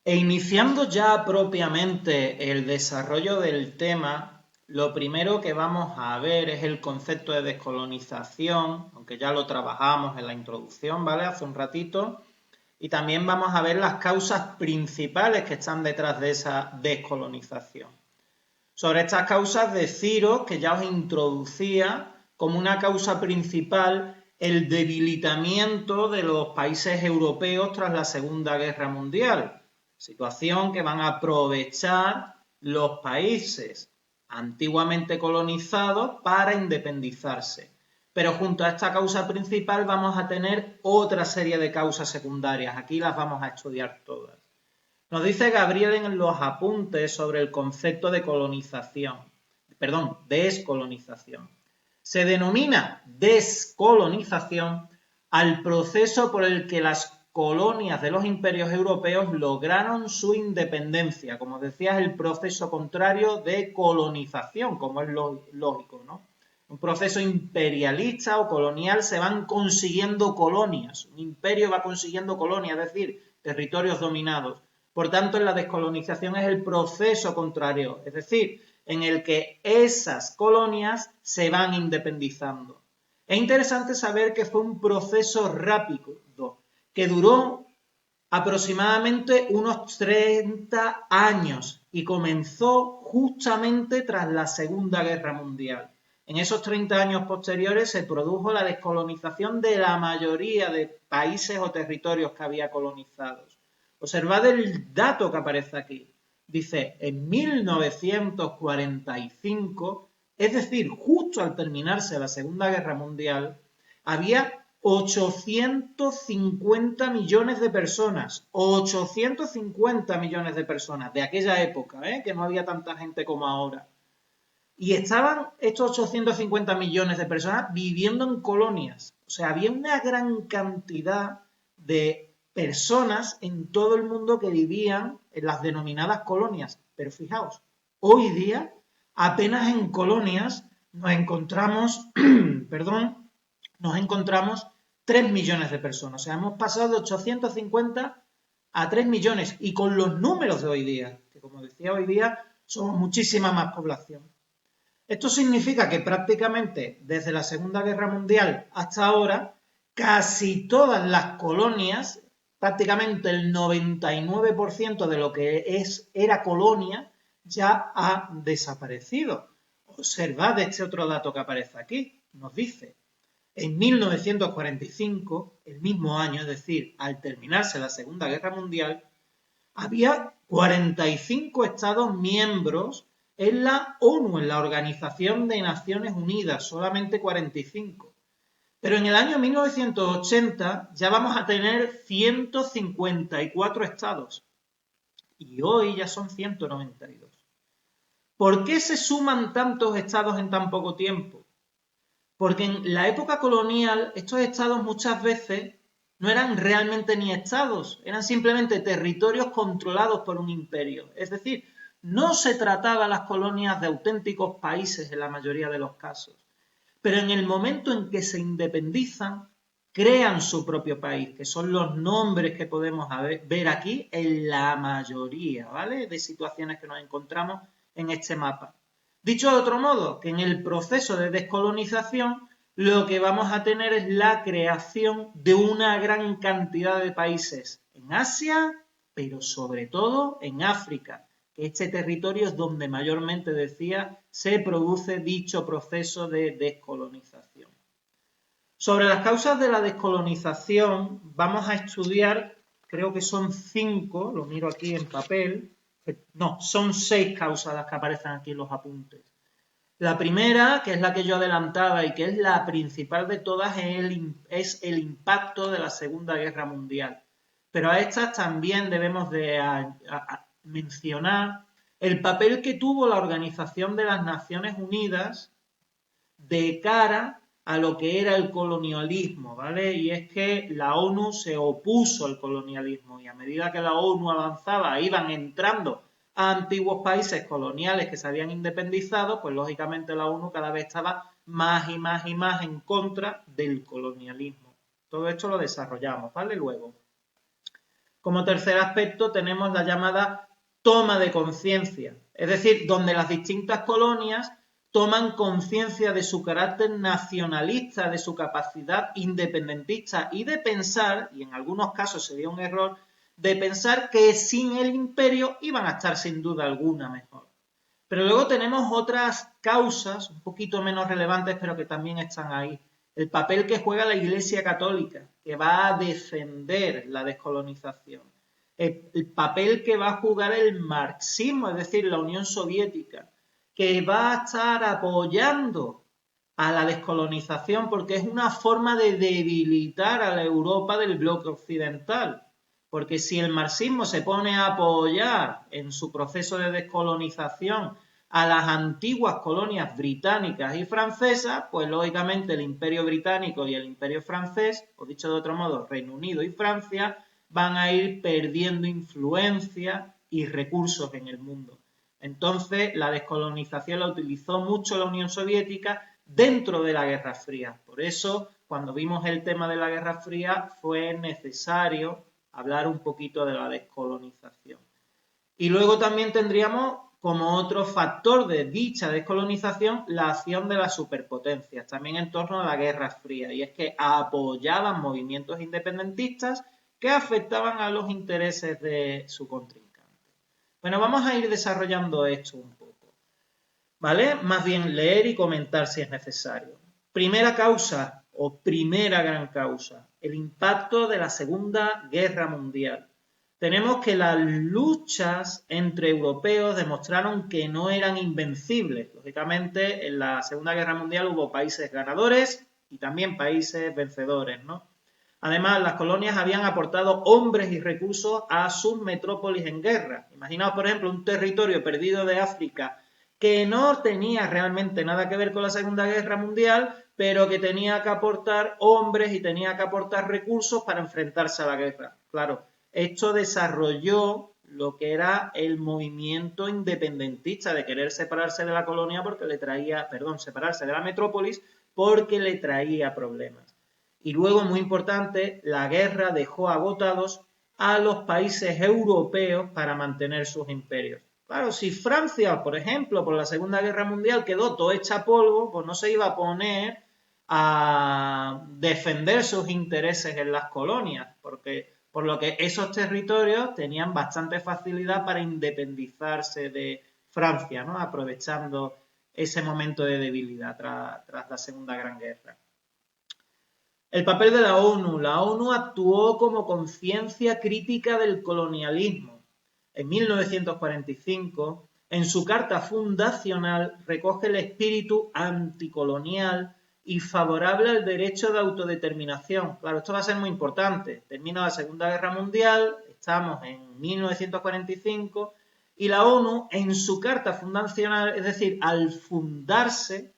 E iniciando ya propiamente el desarrollo del tema, lo primero que vamos a ver es el concepto de descolonización, aunque ya lo trabajamos en la introducción, ¿vale? Hace un ratito. Y también vamos a ver las causas principales que están detrás de esa descolonización. Sobre estas causas, deciros que ya os introducía como una causa principal el debilitamiento de los países europeos tras la Segunda Guerra Mundial, situación que van a aprovechar los países antiguamente colonizados para independizarse. Pero junto a esta causa principal vamos a tener otra serie de causas secundarias. Aquí las vamos a estudiar todas. Nos dice Gabriel en los apuntes sobre el concepto de descolonización. Se denomina descolonización al proceso por el que las colonias de los imperios europeos lograron su independencia. Como decía, es el proceso contrario de colonización, como es lógico, ¿no? Un proceso imperialista o colonial se van consiguiendo colonias. Un imperio va consiguiendo colonias, es decir, territorios dominados. Por tanto, en la descolonización es el proceso contrario, es decir, en el que esas colonias se van independizando. Es interesante saber que fue un proceso rápido, que duró aproximadamente unos 30 años y comenzó justamente tras la Segunda Guerra Mundial. En esos 30 años posteriores se produjo la descolonización de la mayoría de países o territorios que había colonizados. Observad el dato que aparece aquí. Dice, en 1945, es decir, justo al terminarse la Segunda Guerra Mundial, había 850 millones de personas, 850 millones de personas de aquella época, que no había tanta gente como ahora. Y estaban estos 850 millones de personas viviendo en colonias. O sea, había una gran cantidad de personas en todo el mundo que vivían en las denominadas colonias. Pero fijaos, hoy día apenas en colonias nos encontramos, perdón, nos encontramos 3 millones de personas. O sea, hemos pasado de 850 a 3 millones y con los números de hoy día, que como decía hoy día, somos muchísima más población. Esto significa que prácticamente desde la Segunda Guerra Mundial hasta ahora, casi todas las colonias, prácticamente el 99% de lo que era colonia, ya ha desaparecido. Observad este otro dato que aparece aquí. Nos dice, en 1945, el mismo año, es decir, al terminarse la Segunda Guerra Mundial, había 45 Estados miembros en la ONU, en la Organización de Naciones Unidas, solamente 45. Pero en el año 1980 ya vamos a tener 154 estados y hoy ya son 192. ¿Por qué se suman tantos estados en tan poco tiempo? Porque en la época colonial estos estados muchas veces no eran realmente ni estados, eran simplemente territorios controlados por un imperio. Es decir, no se trataba a las colonias de auténticos países en la mayoría de los casos. Pero en el momento en que se independizan, crean su propio país, que son los nombres que podemos ver aquí en la mayoría, ¿vale?, de situaciones que nos encontramos en este mapa. Dicho de otro modo, que en el proceso de descolonización lo que vamos a tener es la creación de una gran cantidad de países en Asia, pero sobre todo en África, que este territorio es donde mayormente, decía, se produce dicho proceso de descolonización. Sobre las causas de la descolonización vamos a estudiar, creo que son 5, lo miro aquí en papel, no, son 6 causas las que aparecen aquí en los apuntes. La primera, que es la que yo adelantaba y que es la principal de todas, es el impacto de la Segunda Guerra Mundial. Pero a estas también debemos de mencionar el papel que tuvo la Organización de las Naciones Unidas de cara a lo que era el colonialismo, ¿vale? Y es que la ONU se opuso al colonialismo y a medida que la ONU avanzaba, iban entrando a antiguos países coloniales que se habían independizado, pues lógicamente la ONU cada vez estaba más y más y más en contra del colonialismo. Todo esto lo desarrollamos, ¿vale? Luego. Como tercer aspecto tenemos la llamada toma de conciencia, es decir, donde las distintas colonias toman conciencia de su carácter nacionalista, de su capacidad independentista y de pensar, y en algunos casos sería un error, de pensar que sin el imperio iban a estar sin duda alguna mejor. Pero luego tenemos otras causas, un poquito menos relevantes, pero que también están ahí. El papel que juega la Iglesia Católica, que va a defender la descolonización. El papel que va a jugar el marxismo, es decir, la Unión Soviética, que va a estar apoyando a la descolonización porque es una forma de debilitar a la Europa del bloque occidental. Porque si el marxismo se pone a apoyar en su proceso de descolonización a las antiguas colonias británicas y francesas, pues lógicamente el imperio británico y el imperio francés, o dicho de otro modo, Reino Unido y Francia, van a ir perdiendo influencia y recursos en el mundo. Entonces, la descolonización la utilizó mucho la Unión Soviética dentro de la Guerra Fría. Por eso, cuando vimos el tema de la Guerra Fría, fue necesario hablar un poquito de la descolonización. Y luego también tendríamos como otro factor de dicha descolonización la acción de las superpotencias, también en torno a la Guerra Fría, y es que apoyaban movimientos independentistas que afectaban a los intereses de su contrincante. Bueno, vamos a ir desarrollando esto un poco, ¿vale? Más bien leer y comentar si es necesario. Primera causa o primera gran causa, el impacto de la Segunda Guerra Mundial. Tenemos que las luchas entre europeos demostraron que no eran invencibles. Lógicamente, en la Segunda Guerra Mundial hubo países ganadores y también países vencedores, ¿no? Además, las colonias habían aportado hombres y recursos a sus metrópolis en guerra. Imaginaos, por ejemplo, un territorio perdido de África que no tenía realmente nada que ver con la Segunda Guerra Mundial, pero que tenía que aportar hombres y tenía que aportar recursos para enfrentarse a la guerra. Claro, esto desarrolló lo que era el movimiento independentista de querer separarse de la colonia porque le traía, separarse de la metrópolis porque le traía problemas. Y luego, muy importante, la guerra dejó agotados a los países europeos para mantener sus imperios. Claro, si Francia, por ejemplo, por la Segunda Guerra Mundial quedó todo hecha polvo, pues no se iba a poner a defender sus intereses en las colonias, porque por lo que esos territorios tenían bastante facilidad para independizarse de Francia, ¿no? Aprovechando ese momento de debilidad tras la Segunda Gran Guerra. El papel de la ONU. La ONU actuó como conciencia crítica del colonialismo. En 1945, en su carta fundacional, recoge el espíritu anticolonial y favorable al derecho de autodeterminación. Claro, esto va a ser muy importante. Termina la Segunda Guerra Mundial, estamos en 1945, y la ONU, en su carta fundacional, es decir, al fundarse,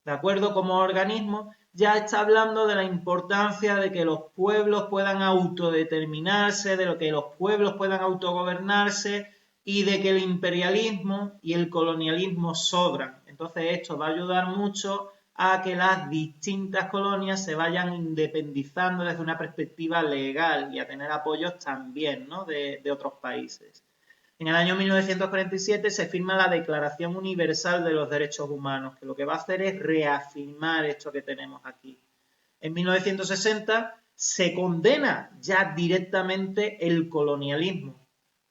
de acuerdo, como organismo, ya está hablando de la importancia de que los pueblos puedan autodeterminarse, de lo que los pueblos puedan autogobernarse y de que el imperialismo y el colonialismo sobran. Entonces esto va a ayudar mucho a que las distintas colonias se vayan independizando desde una perspectiva legal y a tener apoyos también, ¿no?, de otros países. En el año 1947 se firma la Declaración Universal de los Derechos Humanos, que lo que va a hacer es reafirmar esto que tenemos aquí. En 1960 se condena ya directamente el colonialismo.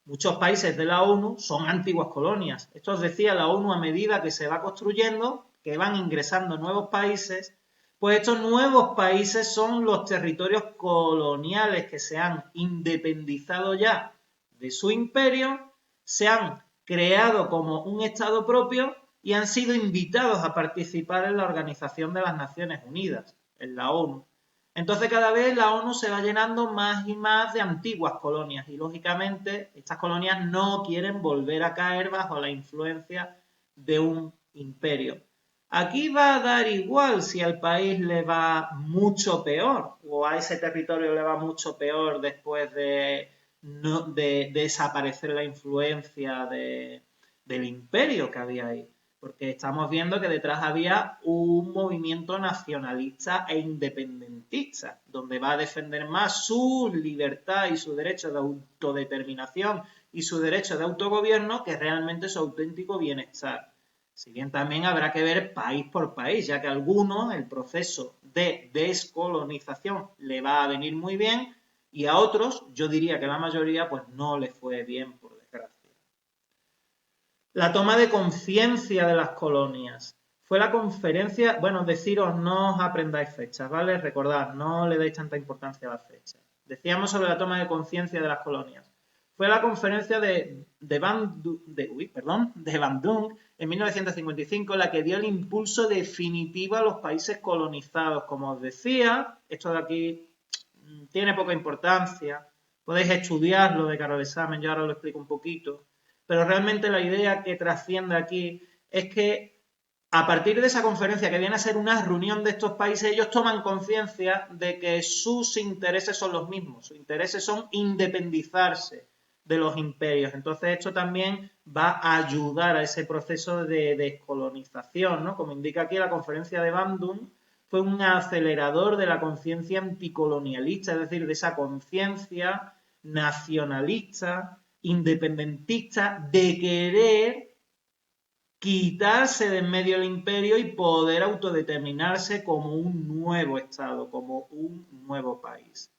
Muchos países de la ONU son antiguas colonias. Esto os decía la ONU a medida que se va construyendo, que van ingresando nuevos países, pues estos nuevos países son los territorios coloniales que se han independizado ya de su imperio, se han creado como un Estado propio y han sido invitados a participar en la Organización de las Naciones Unidas, en la ONU. Entonces cada vez la ONU se va llenando más y más de antiguas colonias y lógicamente estas colonias no quieren volver a caer bajo la influencia de un imperio. Aquí va a dar igual si al país le va mucho peor o a ese territorio le va mucho peor después de desaparecer la influencia del imperio que había ahí. Porque estamos viendo que detrás había un movimiento nacionalista e independentista independentista, donde va a defender más su libertad y su derecho de autodeterminación y su derecho de autogobierno que realmente su auténtico bienestar. Si bien también habrá que ver país por país, ya que a algunos el proceso de descolonización le va a venir muy bien y a otros, yo diría que la mayoría, pues no le fue bien, por desgracia. La toma de conciencia de las colonias. Fue la conferencia, bueno, deciros, no os aprendáis fechas, ¿vale? Recordad, no le deis tanta importancia a las fechas. Decíamos sobre la toma de conciencia de las colonias. Fue la conferencia de Bandung en 1955 la que dio el impulso definitivo a los países colonizados. Como os decía, esto de aquí tiene poca importancia, podéis estudiarlo de cara al examen, yo ahora lo explico un poquito, pero realmente la idea que trasciende aquí es que a partir de esa conferencia, que viene a ser una reunión de estos países, ellos toman conciencia de que sus intereses son los mismos, sus intereses son independizarse de los imperios. Entonces esto también va a ayudar a ese proceso de descolonización, ¿no? Como indica aquí la conferencia de Bandung, fue un acelerador de la conciencia anticolonialista, es decir, de esa conciencia nacionalista, independentista, de querer quitarse de en medio del imperio y poder autodeterminarse como un nuevo Estado, como un nuevo país.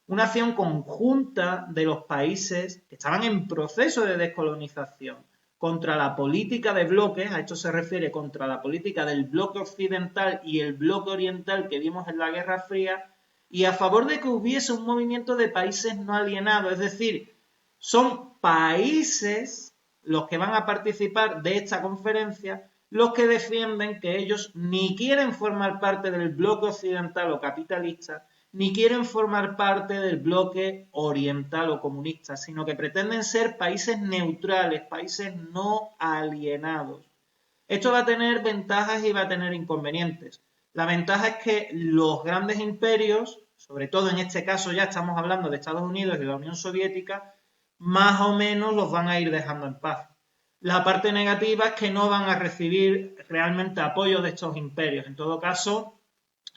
Una acción conjunta de los países que estaban en proceso de descolonización contra la política de bloques, a esto se refiere contra la política del bloque occidental y el bloque oriental que vimos en la Guerra Fría, y a favor de que hubiese un movimiento de países no alienados, es decir, son países los que van a participar de esta conferencia, los que defienden que ellos ni quieren formar parte del bloque occidental o capitalista, ni quieren formar parte del bloque oriental o comunista, sino que pretenden ser países neutrales, países no alienados. Esto va a tener ventajas y va a tener inconvenientes. La ventaja es que los grandes imperios, sobre todo en este caso ya estamos hablando de Estados Unidos y la Unión Soviética, más o menos los van a ir dejando en paz. La parte negativa es que no van a recibir realmente apoyo de estos imperios. En todo caso,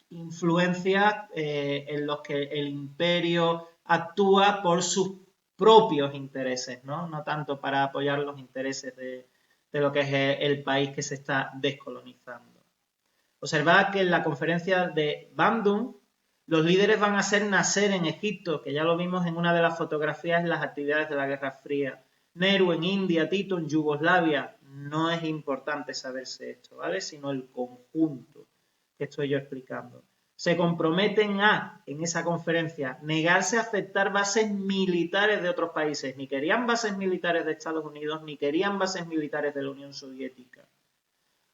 influencias en los que el imperio actúa por sus propios intereses, ¿no? No tanto para apoyar los intereses de lo que es el país que se está descolonizando. Observad que en la conferencia de Bandung los líderes van a ser Nasser en Egipto, que ya lo vimos en una de las fotografías en las actividades de la Guerra Fría, Nehru en India, Tito en Yugoslavia. No es importante saberse esto, ¿vale? Sino el conjunto que estoy yo explicando. Se comprometen a, en esa conferencia, negarse a aceptar bases militares de otros países. Ni querían bases militares de Estados Unidos, ni querían bases militares de la Unión Soviética.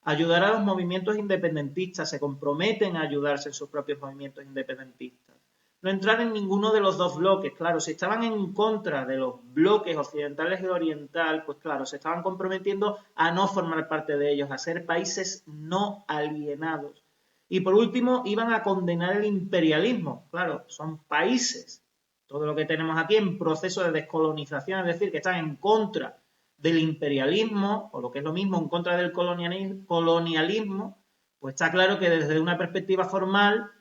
Ayudar a los movimientos independentistas, se comprometen a ayudarse en sus propios movimientos independentistas. No entrar en ninguno de los dos bloques, claro, si estaban en contra de los bloques occidentales y oriental, pues claro, se estaban comprometiendo a no formar parte de ellos, a ser países no alienados. Y por último, iban a condenar el imperialismo, claro, son países, todo lo que tenemos aquí en proceso de descolonización, es decir, que están en contra del imperialismo, o lo que es lo mismo, en contra del colonialismo, pues está claro que desde una perspectiva formal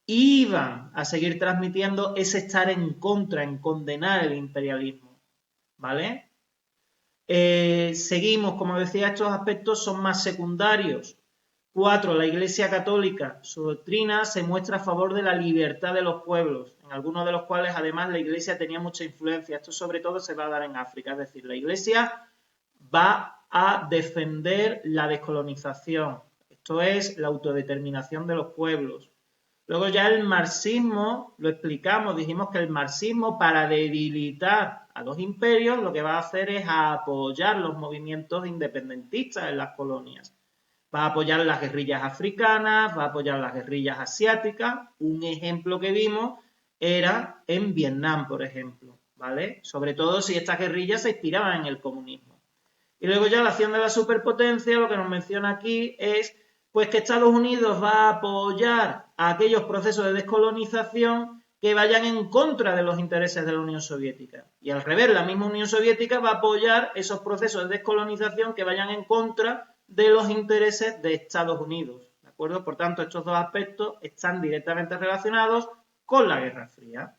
iban a seguir transmitiendo ese estar en contra, en condenar el imperialismo, ¿vale? Seguimos, como decía, estos aspectos son más secundarios. 4. La Iglesia Católica. Su doctrina se muestra a favor de la libertad de los pueblos, en algunos de los cuales además la Iglesia tenía mucha influencia. Esto sobre todo se va a dar en África, es decir, la Iglesia va a defender la descolonización, esto es la autodeterminación de los pueblos. Luego ya el marxismo, lo explicamos, dijimos que el marxismo para debilitar a los imperios lo que va a hacer es apoyar los movimientos independentistas en las colonias. Va a apoyar las guerrillas africanas, va a apoyar las guerrillas asiáticas. Un ejemplo que vimos era en Vietnam, por ejemplo, ¿vale? Sobre todo si estas guerrillas se inspiraban en el comunismo. Y luego ya la acción de la superpotencia, lo que nos menciona aquí es pues que Estados Unidos va a apoyar a aquellos procesos de descolonización que vayan en contra de los intereses de la Unión Soviética. Y al revés, la misma Unión Soviética va a apoyar esos procesos de descolonización que vayan en contra de los intereses de Estados Unidos, ¿de acuerdo? Por tanto, estos dos aspectos están directamente relacionados con la Guerra Fría.